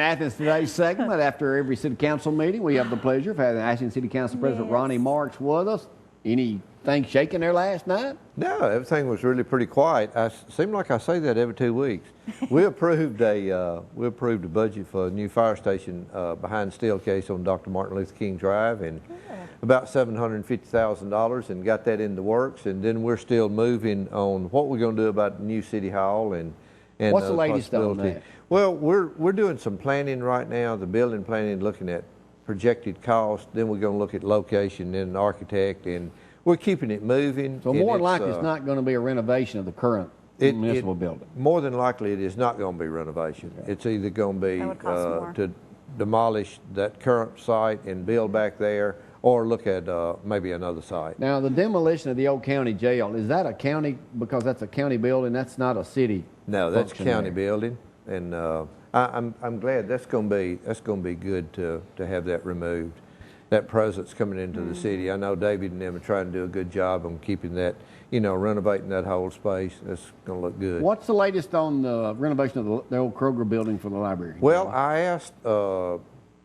Athens Today segment. After every city council meeting, we have the pleasure of having Athens City Council President Ronnie Marks with us. Anything shaking there last night? No, everything was really pretty quiet. Seem like I say that every 2 weeks. We approved a budget for a new fire station behind Steelcase on Dr. Martin Luther King Drive, and about $750,000, and got that in the works. And then we're still moving on what we're going to do about the new city hall and what's the latest on that? Well, we're doing some planning right now. The building planning, looking at projected cost. Then we're going to look at location, then an architect, and we're keeping it moving. So more than likely, it's not going to be a renovation of the current municipal building. More than likely, it is not going to be renovation. Okay. It's either going to be to demolish that current site and build back there, or look at maybe another site. Now, the demolition of the old county jail, is that a county, because that's a county building, that's not a city? No, that's a county building, and I'm glad that's going to be good to have that removed. That presence coming into the city. I know David and them are trying to do a good job on keeping that, renovating that whole space. That's going to look good. What's the latest on the renovation of the old Kroger building for the library? Well, I asked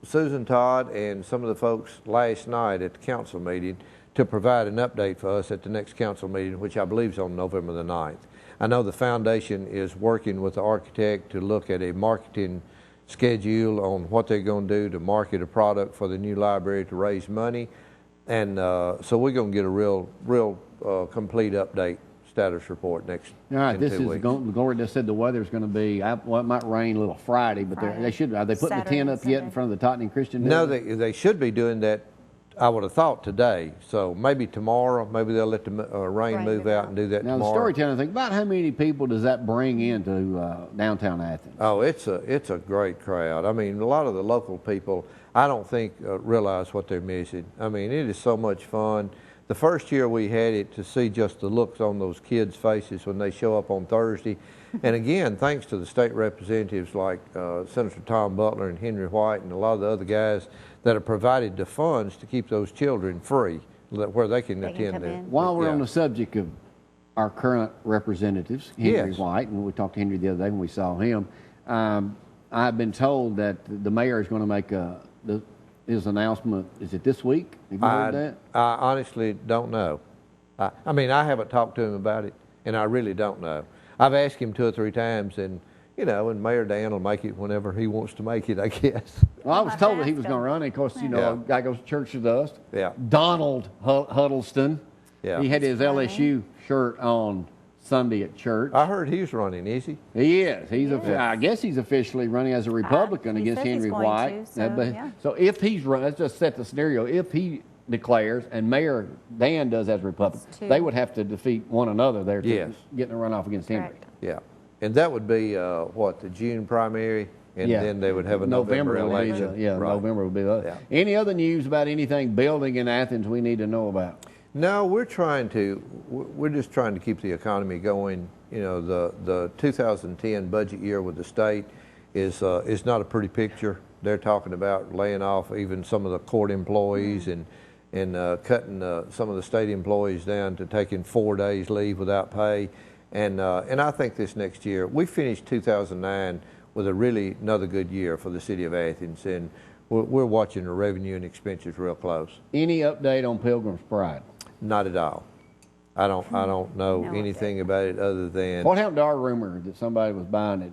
Susan Todd and some of the folks last night at the council meeting to provide an update for us at the next council meeting, which I believe is on November the 9th. I know the foundation is working with the architect to look at a marketing schedule on what they're going to do to market a product for the new library to raise money. And so we're going to get a real complete update status report next. All right, this is Gloria just said the weather's going to be, well, it might rain a little Friday, but they should, are they putting the tent up yet in front of the Tottenham Christian building? No, they should be doing that, I would have thought, today. So maybe tomorrow, maybe they'll let the rain move out and do that tomorrow. Now, the storytelling thing, about how many people does that bring into downtown Athens? Oh, it's a great crowd. I mean, a lot of the local people, I don't think realize what they're missing. I mean, it is so much fun. The first year we had it, to see just the looks on those kids' faces when they show up on Thursday. And again, thanks to the state representatives like Senator Tom Butler and Henry White and a lot of the other guys that have provided the funds to keep those children free, where they can attend them. While we're on the subject of our current representatives, Henry White, and we talked to Henry the other day when we saw him, I've been told that the mayor is going to make his announcement. Is it this week? Have you heard that? I honestly don't know. I mean, I haven't talked to him about it, and I really don't know. I've asked him 2 or 3 times, and and Mayor Dan will make it whenever he wants to make it, I guess. Well, I was told that he was going to run. And of course, a guy goes to church with us. Yeah. Donald Huddleston. Yeah. He had his LSU shirt on Sunday at church. I heard he's running, is he? He is. I guess he's officially running as a Republican against Henry White. So if he's running, let's just set the scenario. If he declares and Mayor Dan does as Republican, they would have to defeat one another there to get a runoff against Henry. Yeah. And that would be, the June primary, and then they would have a November election. November would be the other. Yeah. Any other news about anything building in Athens we need to know about? No, we're just trying to keep the economy going. The 2010 budget year with the state is not a pretty picture. They're talking about laying off even some of the court employees and cutting some of the state employees down to taking 4 days leave without pay. And I think this next year, we finished 2009 with another good year for the city of Athens, and we're watching the revenue and expenses real close. Any update on Pilgrim's Pride? Not at all. I don't know anything about it other than. What happened to our rumor that somebody was buying it?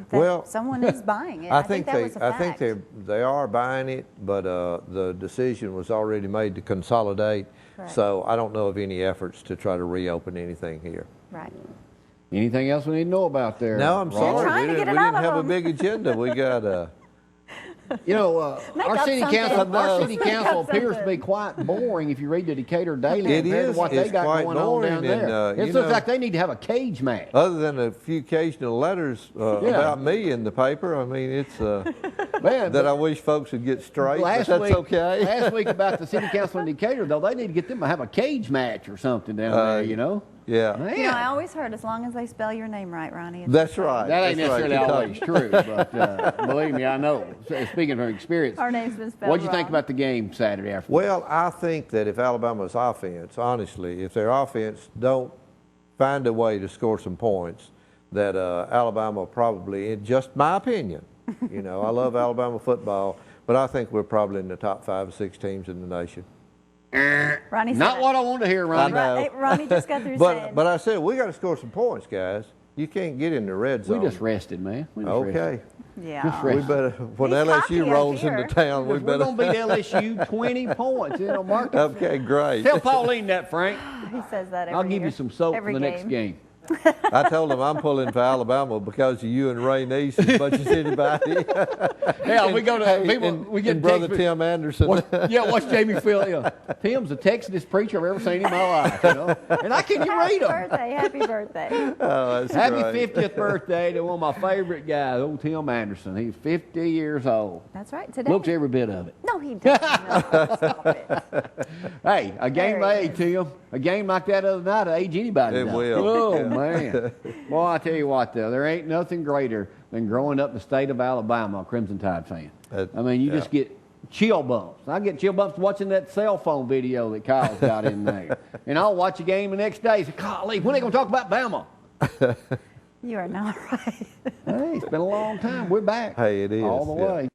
Well, someone is buying it. I think they are buying it, but the decision was already made to consolidate. Correct. So I don't know of any efforts to try to reopen anything here. Right. Anything else we need to know about there? No, I'm sorry. We didn't have a big agenda. We got our city council appears to be quite boring if you read the Decatur Daily compared to what they got going on down there. It looks like they need to have a cage match. Other than a few occasional letters about me in the paper, I mean, it's that I wish folks would get straight. Last week about the city council in Decatur, though, they need to get them to have a cage match or something down there, Yeah. I always heard as long as they spell your name right, Ronnie. That's right. That ain't necessarily always true, but believe me, I know. Speaking from experience. Our name's been spelled What'd you think about the game Saturday afternoon? Well, I think that if Alabama's offense, honestly, if their offense don't find a way to score some points, that Alabama probably, in just my opinion, You know, I love Alabama football, but I think we're probably in the top 5 or 6 teams in the nation. Ronnie Not what I want to hear, Ronnie. Ronnie just got through saying. But I said, we got to score some points, guys. You can't get in the red zone. We just rested, man. Okay. Yeah. We better, when He's LSU rolls into town, we We're better. going to beat LSU 20 points. You know, Mark. Okay, great. Tell Pauline that, Frank. He says that every I'll give year. you some soap for Every the next game. I told him I'm pulling for Alabama because of you and Ray Neese as much as anybody. Yeah, we go to people. We get brother text, Tim Anderson. Watch Jamie Phil. Yeah. Tim's the textest preacher I've ever seen in my life. You know, and I can't even read him. Happy birthday. Oh, that's Happy great. 50th birthday to one of my favorite guys, old Tim Anderson. He's 50 years old. That's right. Today. Looks every bit of it. No, he doesn't. No, stop it. Hey, a game There he may age, Tim. A game like that other night will age anybody. It though. will. Oh, Yeah. man. Well, I tell you what, though, there ain't nothing greater than growing up in the state of Alabama, a Crimson Tide fan. I mean, you just get chill bumps. I get chill bumps watching that cell phone video that Kyle's got in there. And I'll watch a game the next day and say, golly, when are they going to talk about Bama? You are not right. Hey, it's been a long time. We're back. Hey, it is. All the way.